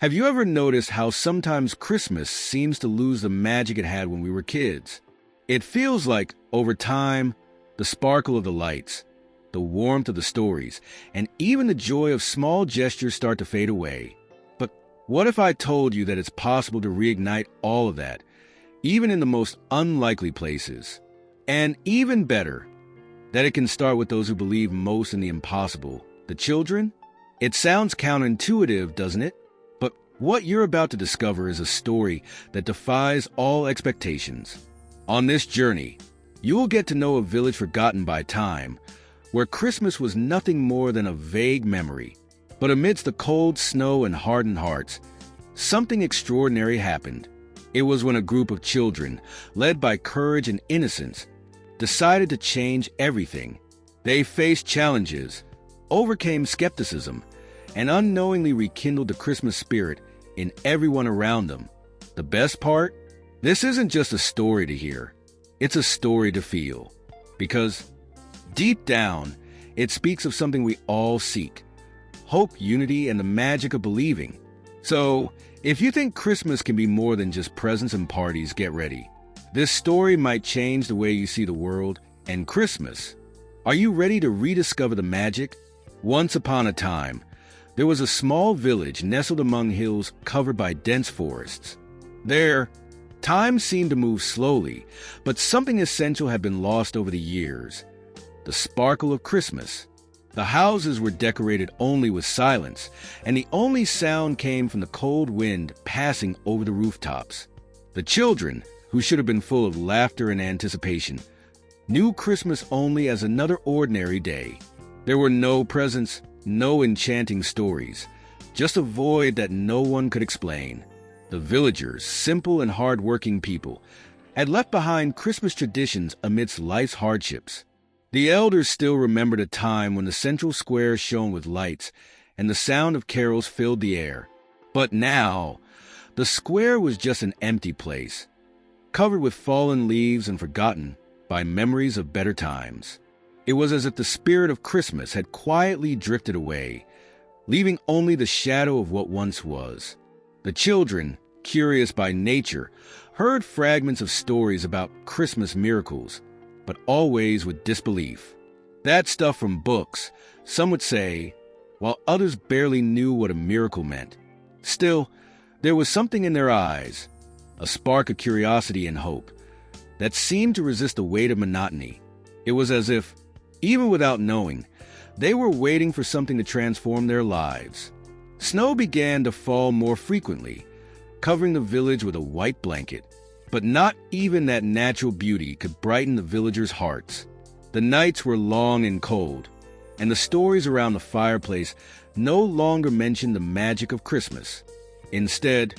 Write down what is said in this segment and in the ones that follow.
Have you ever noticed how sometimes Christmas seems to lose the magic it had when we were kids? It feels like, over time, the sparkle of the lights, the warmth of the stories, and even the joy of small gestures start to fade away. But what if I told you that it's possible to reignite all of that, even in the most unlikely places? And even better, that it can start with those who believe most in the impossible, the children? It sounds counterintuitive, doesn't it? But what you're about to discover is a story that defies all expectations. On this journey, you will get to know a village forgotten by time, where Christmas was nothing more than a vague memory. But amidst the cold snow and hardened hearts, something extraordinary happened. It was when a group of children, led by courage and innocence, decided to change everything. They faced challenges, overcame skepticism, and unknowingly rekindled the Christmas spirit in everyone around them. The best part? This isn't just a story to hear. It's a story to feel. Because deep down, it speaks of something we all seek: hope, unity, and the magic of believing. So, if you think Christmas can be more than just presents and parties, get ready. This story might change the way you see the world and Christmas. Are you ready to rediscover the magic? Once upon a time, there was a small village nestled among hills covered by dense forests. There, time seemed to move slowly, but something essential had been lost over the years: the sparkle of Christmas. The houses were decorated only with silence, and the only sound came from the cold wind passing over the rooftops. The children, who should have been full of laughter and anticipation, knew Christmas only as another ordinary day. There were no presents, no enchanting stories, just a void that no one could explain. The villagers, simple and hard-working people, had left behind Christmas traditions amidst life's hardships. The elders still remembered a time when the central square shone with lights and the sound of carols filled the air. But now, the square was just an empty place, covered with fallen leaves and forgotten by memories of better times. It was as if the spirit of Christmas had quietly drifted away, leaving only the shadow of what once was. The children, curious by nature, heard fragments of stories about Christmas miracles, but always with disbelief. That stuff from books, some would say, while others barely knew what a miracle meant. Still, there was something in their eyes, a spark of curiosity and hope, that seemed to resist the weight of monotony. It was as if, even without knowing, they were waiting for something to transform their lives. Snow began to fall more frequently, covering the village with a white blanket. But not even that natural beauty could brighten the villagers' hearts. The nights were long and cold, and the stories around the fireplace no longer mentioned the magic of Christmas. Instead,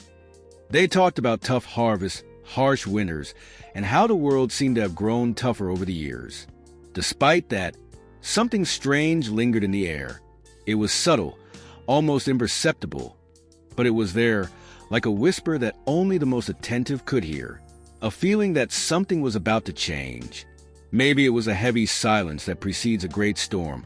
they talked about tough harvests, harsh winters, and how the world seemed to have grown tougher over the years. Despite that, something strange lingered in the air. It was subtle, almost imperceptible, but it was there, like a whisper that only the most attentive could hear. A feeling that something was about to change. Maybe it was a heavy silence that precedes a great storm,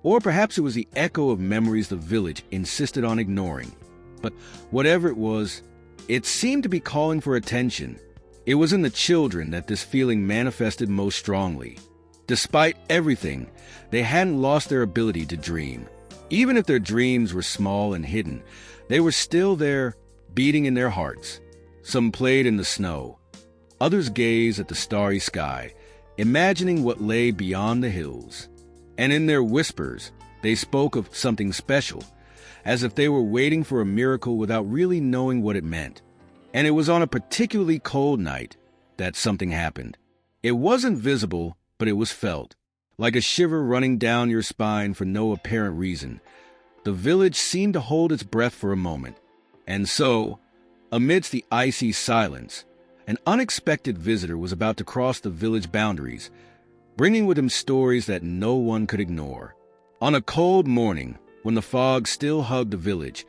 or perhaps it was the echo of memories the village insisted on ignoring. But whatever it was, it seemed to be calling for attention. It was in the children that this feeling manifested most strongly. Despite everything, they hadn't lost their ability to dream. Even if their dreams were small and hidden, they were still there, beating in their hearts. Some played in the snow. Others gazed at the starry sky, imagining what lay beyond the hills. And in their whispers, they spoke of something special, as if they were waiting for a miracle without really knowing what it meant. And it was on a particularly cold night that something happened. It wasn't visible, but it was felt, like a shiver running down your spine for no apparent reason. The village seemed to hold its breath for a moment. And so, amidst the icy silence, an unexpected visitor was about to cross the village boundaries, bringing with him stories that no one could ignore. On a cold morning, when the fog still hugged the village,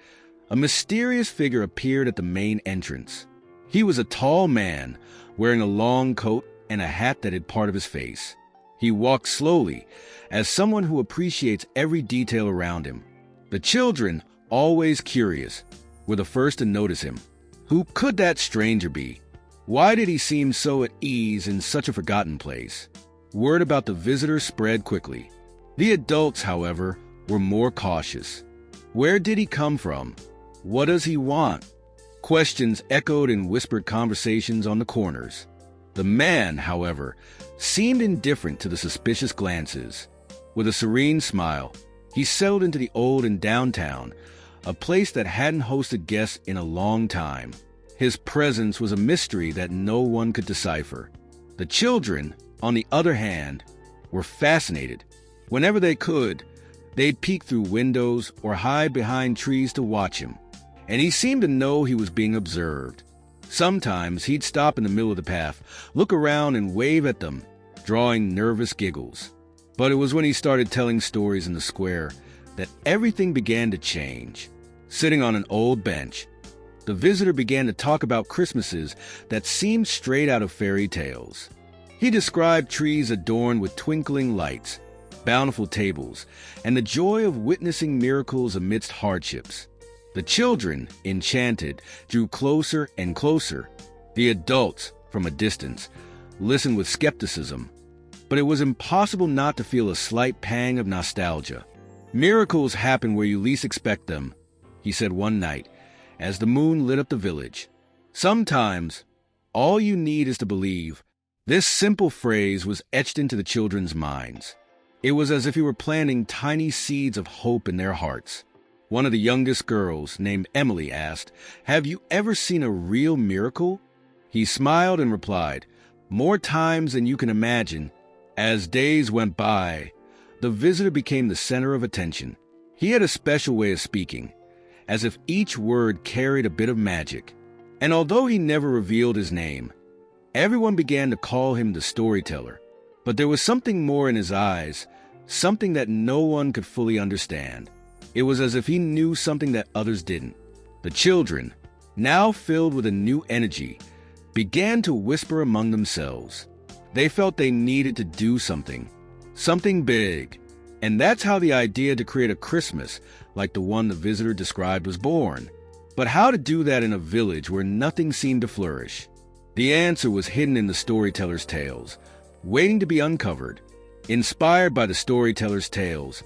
a mysterious figure appeared at the main entrance. He was a tall man, wearing a long coat and a hat that hid part of his face. He walked slowly, as someone who appreciates every detail around him. The children, always curious, were the first to notice him. Who could that stranger be? Why did he seem so at ease in such a forgotten place? Word about the visitor spread quickly. The adults, however, were more cautious. Where did he come from? What does he want? Questions echoed in whispered conversations on the corners. The man, however, seemed indifferent to the suspicious glances. With a serene smile, he settled into the old and downtown, a place that hadn't hosted guests in a long time. His presence was a mystery that no one could decipher. The children, on the other hand, were fascinated. Whenever they could, they'd peek through windows or hide behind trees to watch him, and he seemed to know he was being observed. Sometimes he'd stop in the middle of the path, look around and wave at them, drawing nervous giggles. But it was when he started telling stories in the square that everything began to change. Sitting on an old bench, the visitor began to talk about Christmases that seemed straight out of fairy tales. He described trees adorned with twinkling lights, bountiful tables, and the joy of witnessing miracles amidst hardships. The children, enchanted, drew closer and closer. The adults, from a distance, listened with skepticism. But it was impossible not to feel a slight pang of nostalgia. "Miracles happen where you least expect them," he said one night, as the moon lit up the village. "Sometimes, all you need is to believe." This simple phrase was etched into the children's minds. It was as if he were planting tiny seeds of hope in their hearts. One of the youngest girls, named Emily, asked, "Have you ever seen a real miracle?" He smiled and replied, "More times than you can imagine." As days went by, the visitor became the center of attention. He had a special way of speaking, as if each word carried a bit of magic. And although he never revealed his name, everyone began to call him the storyteller. But there was something more in his eyes, something that no one could fully understand. It was as if he knew something that others didn't. The children, now filled with a new energy, began to whisper among themselves. They felt they needed to do something big. And that's how the idea to create a Christmas like the one the visitor described was born. But how to do that in a village where nothing seemed to flourish? The answer was hidden in the storyteller's tales, waiting to be uncovered. Inspired by the storyteller's tales,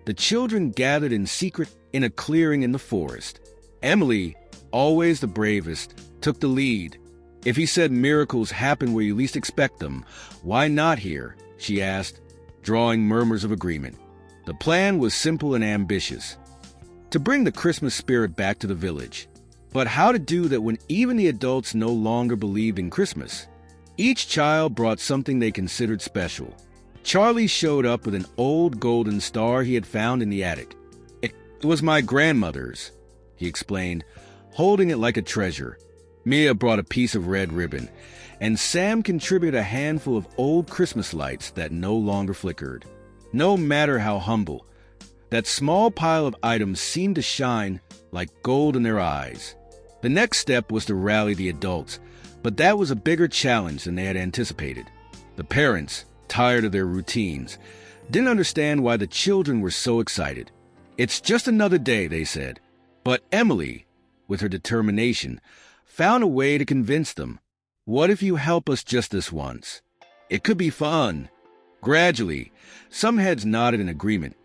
the children gathered in secret in a clearing in the forest. Emily, always the bravest, took the lead. If he said miracles happen where you least expect them, why not here? She asked, drawing murmurs of agreement. The plan was simple and ambitious: to bring the Christmas spirit back to the village. But how to do that when even the adults no longer believed in Christmas? Each child brought something they considered special. Charlie showed up with an old golden star he had found in the attic. "It was my grandmother's," he explained, holding it like a treasure. Mia brought a piece of red ribbon, and Sam contributed a handful of old Christmas lights that no longer flickered. No matter how humble, that small pile of items seemed to shine like gold in their eyes. The next step was to rally the adults, but that was a bigger challenge than they had anticipated. The parents, tired of their routines, didn't understand why the children were so excited. "It's just another day," they said. But Emily, with her determination, found a way to convince them. "What if you help us just this once? It could be fun." Gradually, some heads nodded in agreement,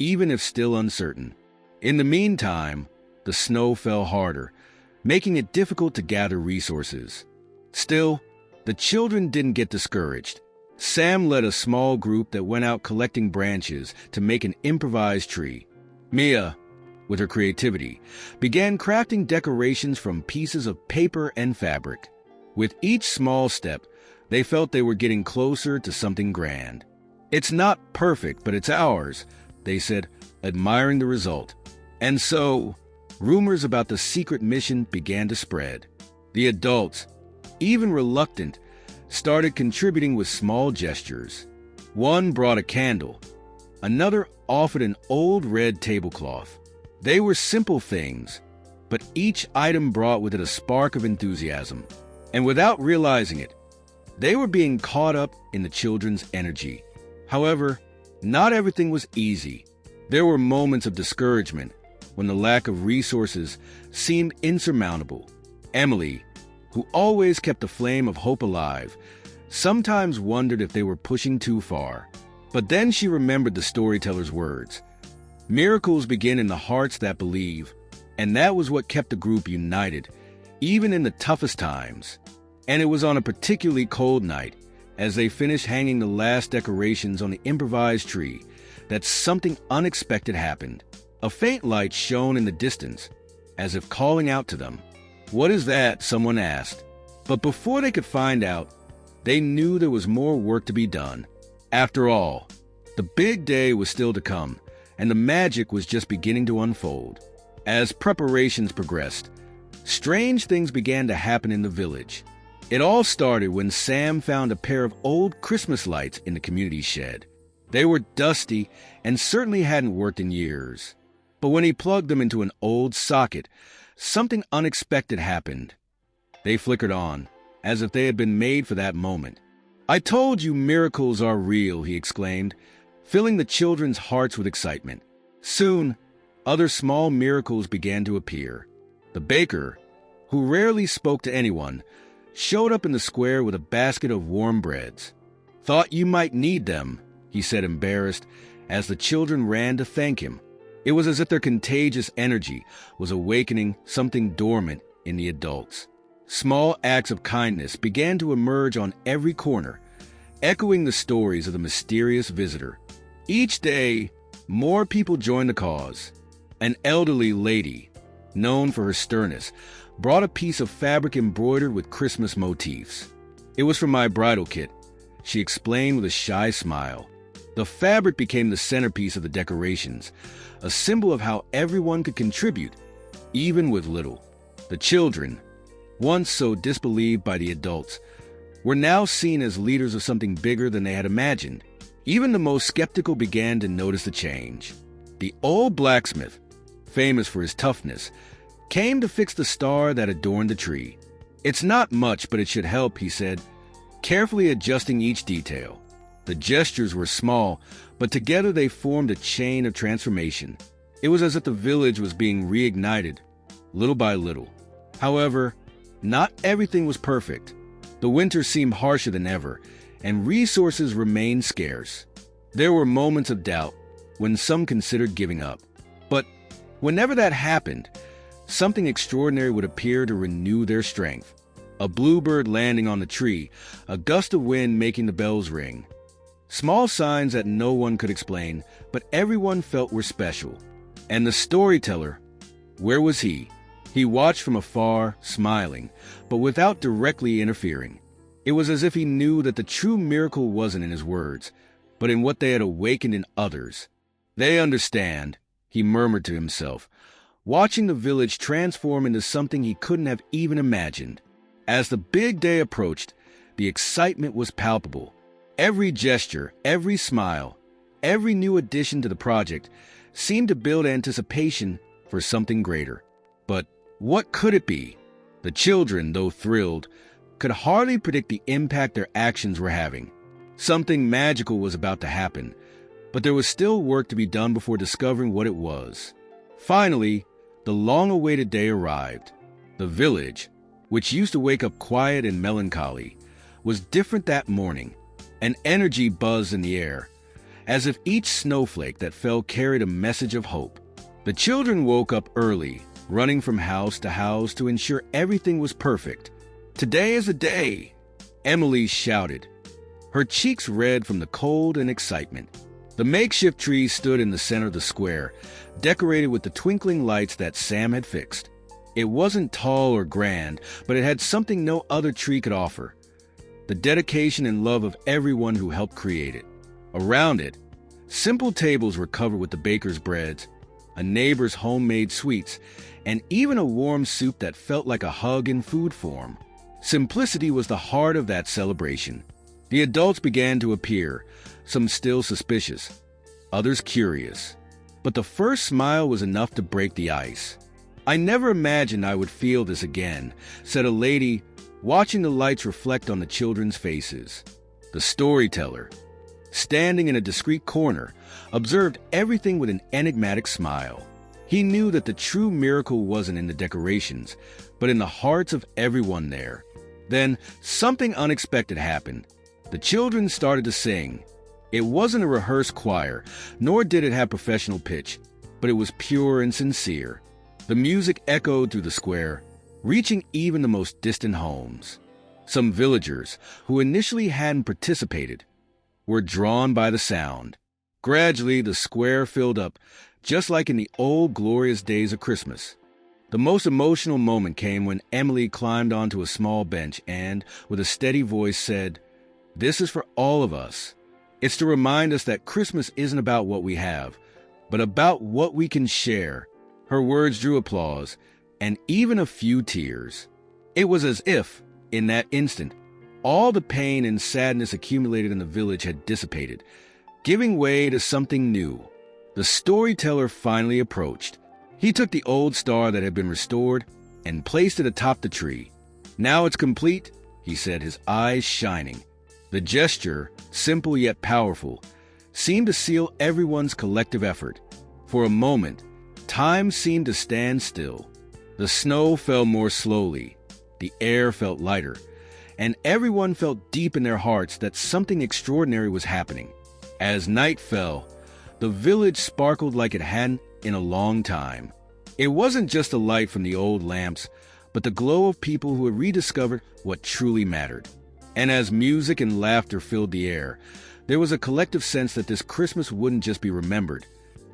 even if still uncertain. In the meantime, the snow fell harder, making it difficult to gather resources. Still, the children didn't get discouraged. Sam led a small group that went out collecting branches to make an improvised tree. Mia, with her creativity, began crafting decorations from pieces of paper and fabric. With each small step, they felt they were getting closer to something grand. "It's not perfect, but it's ours," they said, admiring the result. And so, rumors about the secret mission began to spread. The adults, even reluctant, started contributing with small gestures. One brought a candle. Another offered an old red tablecloth. They were simple things, but each item brought with it a spark of enthusiasm. And without realizing it, they were being caught up in the children's energy. However, not everything was easy. There were moments of discouragement, when the lack of resources seemed insurmountable. Emily, who always kept the flame of hope alive, sometimes wondered if they were pushing too far. But then she remembered the storyteller's words. Miracles begin in the hearts that believe, and that was what kept the group united, even in the toughest times. And it was on a particularly cold night, as they finished hanging the last decorations on the improvised tree, that something unexpected happened. A faint light shone in the distance, as if calling out to them. "What is that?" someone asked. But before they could find out, they knew there was more work to be done. After all, the big day was still to come, and the magic was just beginning to unfold. As preparations progressed, strange things began to happen in the village. It all started when Sam found a pair of old Christmas lights in the community shed. They were dusty and certainly hadn't worked in years. But when he plugged them into an old socket, something unexpected happened. They flickered on, as if they had been made for that moment. "I told you miracles are real," he exclaimed, filling the children's hearts with excitement. Soon, other small miracles began to appear. The baker, who rarely spoke to anyone, showed up in the square with a basket of warm breads. "Thought you might need them," he said, embarrassed, as the children ran to thank him. It was as if their contagious energy was awakening something dormant in the adults. Small acts of kindness began to emerge on every corner, echoing the stories of the mysterious visitor. Each day, more people joined the cause. An elderly lady, known for her sternness, brought a piece of fabric embroidered with Christmas motifs. "It was from my bridal kit," she explained with a shy smile. The fabric became the centerpiece of the decorations, a symbol of how everyone could contribute, even with little. The children, once so disbelieved by the adults, were now seen as leaders of something bigger than they had imagined. Even the most skeptical began to notice the change. The old blacksmith, famous for his toughness, came to fix the star that adorned the tree. "It's not much, but it should help," he said, carefully adjusting each detail. The gestures were small, but together they formed a chain of transformation. It was as if the village was being reignited, little by little. However, not everything was perfect. The winter seemed harsher than ever, and resources remained scarce. There were moments of doubt, when some considered giving up. But whenever that happened, something extraordinary would appear to renew their strength. A bluebird landing on the tree, a gust of wind making the bells ring. Small signs that no one could explain, but everyone felt were special. And the storyteller, where was he? He watched from afar, smiling, but without directly interfering. It was as if he knew that the true miracle wasn't in his words, but in what they had awakened in others. "They understand," he murmured to himself, watching the village transform into something he couldn't have even imagined. As the big day approached, the excitement was palpable. Every gesture, every smile, every new addition to the project seemed to build anticipation for something greater. But what could it be? The children, though thrilled, could hardly predict the impact their actions were having. Something magical was about to happen, but there was still work to be done before discovering what it was. Finally, the long-awaited day arrived. The village, which used to wake up quiet and melancholy, was different that morning. An energy buzzed in the air, as if each snowflake that fell carried a message of hope. The children woke up early, running from house to house to ensure everything was perfect. "Today is the day!" Emily shouted, her cheeks red from the cold and excitement. The makeshift tree stood in the center of the square, decorated with the twinkling lights that Sam had fixed. It wasn't tall or grand, but it had something no other tree could offer: the dedication and love of everyone who helped create it. Around it, simple tables were covered with the baker's breads, a neighbor's homemade sweets, and even a warm soup that felt like a hug in food form. Simplicity was the heart of that celebration. The adults began to appear, some still suspicious, others curious. But the first smile was enough to break the ice. "I never imagined I would feel this again," said a lady, watching the lights reflect on the children's faces. The storyteller, standing in a discreet corner, observed everything with an enigmatic smile. He knew that the true miracle wasn't in the decorations, but in the hearts of everyone there. Then, something unexpected happened. The children started to sing. It wasn't a rehearsed choir, nor did it have professional pitch, but it was pure and sincere. The music echoed through the square, reaching even the most distant homes. Some villagers, who initially hadn't participated, were drawn by the sound. Gradually, the square filled up, just like in the old glorious days of Christmas. The most emotional moment came when Emily climbed onto a small bench and, with a steady voice, said, "This is for all of us. It's to remind us that Christmas isn't about what we have, but about what we can share." Her words drew applause, and even a few tears. It was as if, in that instant, all the pain and sadness accumulated in the village had dissipated, giving way to something new. The storyteller finally approached. He took the old star that had been restored and placed it atop the tree. "Now it's complete," he said, his eyes shining. The gesture, simple yet powerful, seemed to seal everyone's collective effort. For a moment, time seemed to stand still. The snow fell more slowly, the air felt lighter, and everyone felt deep in their hearts that something extraordinary was happening. As night fell, the village sparkled like it hadn't in a long time. It wasn't just the light from the old lamps, but the glow of people who had rediscovered what truly mattered. And as music and laughter filled the air, there was a collective sense that this Christmas wouldn't just be remembered,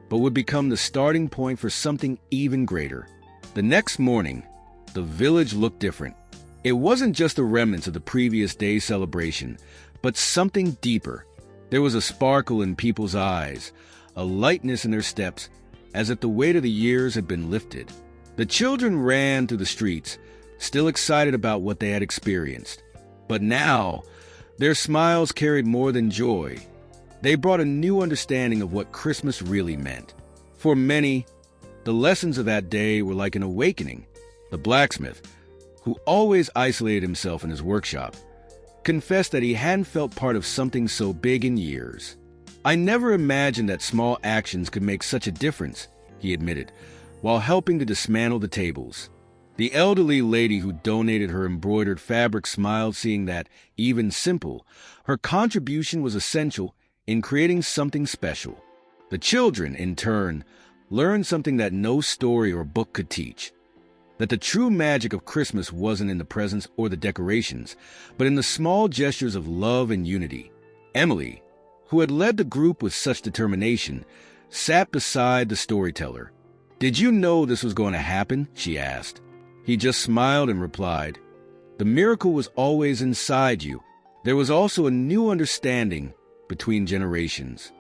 but would become the starting point for something even greater. The next morning, the village looked different. It wasn't just the remnants of the previous day's celebration, but something deeper. There was a sparkle in people's eyes, a lightness in their steps, as if the weight of the years had been lifted. The children ran through the streets, still excited about what they had experienced. But now, their smiles carried more than joy. They brought a new understanding of what Christmas really meant. For many, the lessons of that day were like an awakening. The blacksmith, who always isolated himself in his workshop, confessed that he hadn't felt part of something so big in years. "I never imagined that small actions could make such a difference," he admitted, while helping to dismantle the tables. The elderly lady who donated her embroidered fabric smiled, seeing that, even simple, her contribution was essential in creating something special. The children, in turn, learned something that no story or book could teach: that the true magic of Christmas wasn't in the presents or the decorations, but in the small gestures of love and unity. Emily, who had led the group with such determination, sat beside the storyteller. "Did you know this was going to happen?" she asked. He just smiled and replied, "The miracle was always inside you." There was also a new understanding between generations.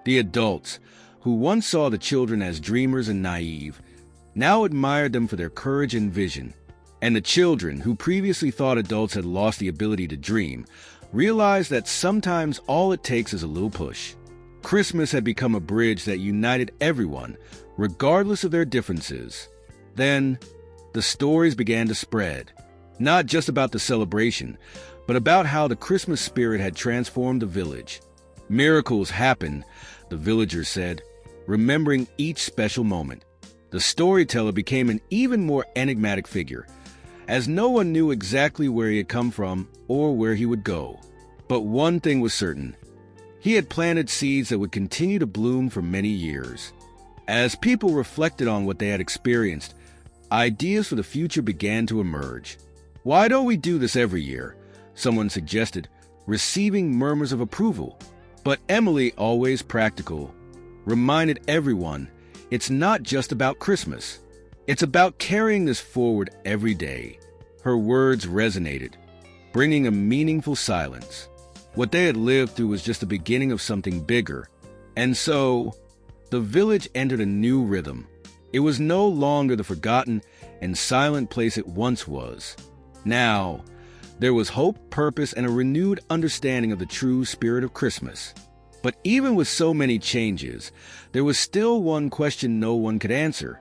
The adults, who once saw the children as dreamers and naive, now admired them for their courage and vision. And the children, who previously thought adults had lost the ability to dream, realized that sometimes all it takes is a little push. Christmas had become a bridge that united everyone, regardless of their differences. Then, the stories began to spread, not just about the celebration, but about how the Christmas spirit had transformed the village. Miracles happened, the villagers said, remembering each special moment. The storyteller became an even more enigmatic figure, as no one knew exactly where he had come from or where he would go. But one thing was certain: he had planted seeds that would continue to bloom for many years. As people reflected on what they had experienced, ideas for the future began to emerge. "Why don't we do this every year?" someone suggested, receiving murmurs of approval. But Emily, always practical, reminded everyone it's not just about Christmas. It's about carrying this forward every day. Her words resonated, bringing a meaningful silence. What they had lived through was just the beginning of something bigger. And so, the village entered a new rhythm. It was no longer the forgotten and silent place it once was. Now, there was hope, purpose, and a renewed understanding of the true spirit of Christmas. But even with so many changes, there was still one question no one could answer.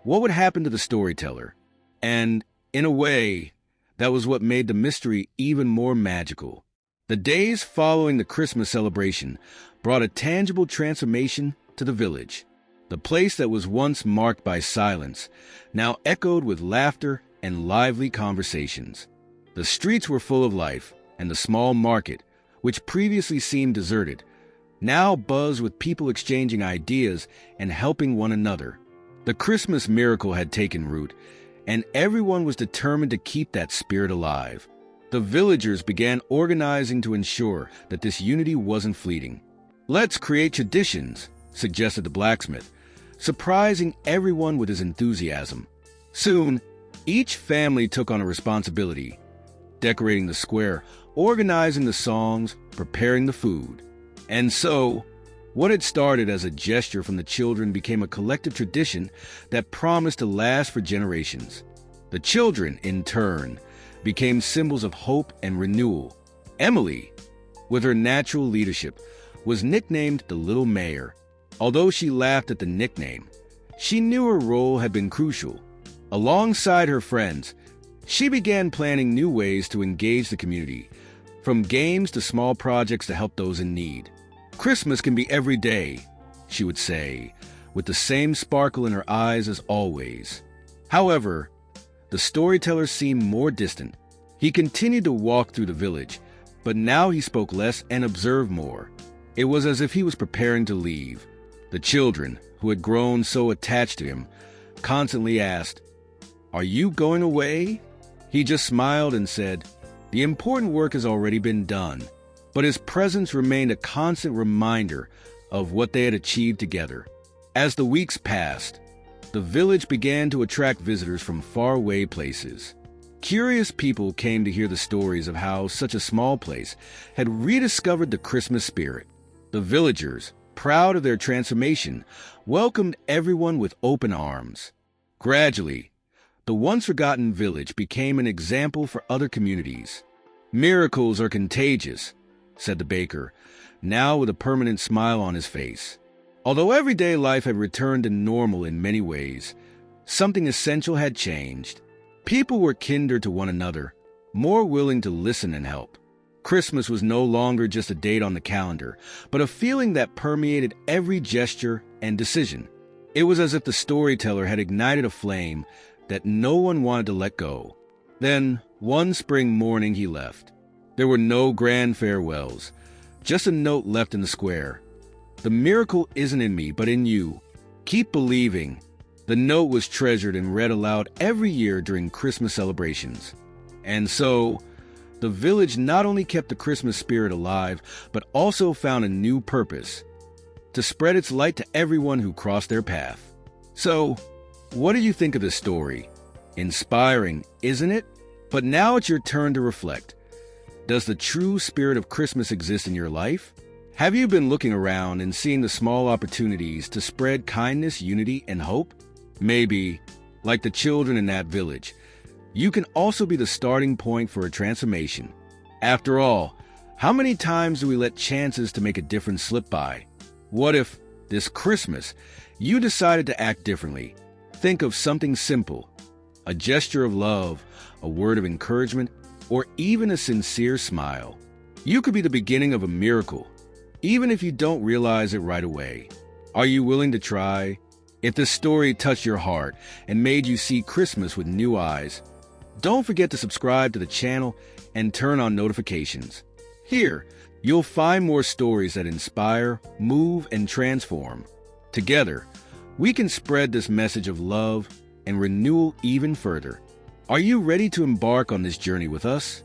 What would happen to the storyteller? And, in a way, that was what made the mystery even more magical. The days following the Christmas celebration brought a tangible transformation to the village. The place that was once marked by silence now echoed with laughter and lively conversations. The streets were full of life, and the small market, which previously seemed deserted, now buzzed with people exchanging ideas and helping one another. The Christmas miracle had taken root, and everyone was determined to keep that spirit alive. The villagers began organizing to ensure that this unity wasn't fleeting. "Let's create traditions," suggested the blacksmith, surprising everyone with his enthusiasm. Soon, each family took on a responsibility, decorating the square, organizing the songs, preparing the food. And so, what had started as a gesture from the children became a collective tradition that promised to last for generations. The children, in turn, became symbols of hope and renewal. Emily, with her natural leadership, was nicknamed the Little Mayor. Although she laughed at the nickname, she knew her role had been crucial. Alongside her friends, she began planning new ways to engage the community, from games to small projects to help those in need. "Christmas can be every day," she would say, with the same sparkle in her eyes as always. However, the storyteller seemed more distant. He continued to walk through the village, but now he spoke less and observed more. It was as if he was preparing to leave. The children, who had grown so attached to him, constantly asked, "Are you going away?" He just smiled and said, "The important work has already been done." But his presence remained a constant reminder of what they had achieved together. As the weeks passed, the village began to attract visitors from faraway places. Curious people came to hear the stories of how such a small place had rediscovered the Christmas spirit. The villagers, proud of their transformation, welcomed everyone with open arms. Gradually, the once-forgotten village became an example for other communities. "Miracles are contagious," said the baker, now with a permanent smile on his face. Although everyday life had returned to normal in many ways, something essential had changed. People were kinder to one another, more willing to listen and help. Christmas was no longer just a date on the calendar, but a feeling that permeated every gesture and decision. It was as if the storyteller had ignited a flame that no one wanted to let go. Then, one spring morning, he left. There were no grand farewells, just a note left in the square. "The miracle isn't in me, but in you. Keep believing." The note was treasured and read aloud every year during Christmas celebrations. And so, the village not only kept the Christmas spirit alive, but also found a new purpose: to spread its light to everyone who crossed their path. So, what do you think of this story? Inspiring, isn't it? But now it's your turn to reflect. Does the true spirit of Christmas exist in your life? Have you been looking around and seeing the small opportunities to spread kindness, unity, and hope? Maybe, like the children in that village, you can also be the starting point for a transformation. After all, how many times do we let chances to make a difference slip by? What if, this Christmas, you decided to act differently? Think of something simple: a gesture of love, a word of encouragement, or even a sincere smile. You could be the beginning of a miracle, even if you don't realize it right away. Are you willing to try? If this story touched your heart and made you see Christmas with new eyes, don't forget to subscribe to the channel and turn on notifications. Here, you'll find more stories that inspire, move, and transform. Together, we can spread this message of love and renewal even further. Are you ready to embark on this journey with us?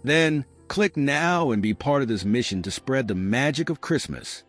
Then, click now and be part of this mission to spread the magic of Christmas.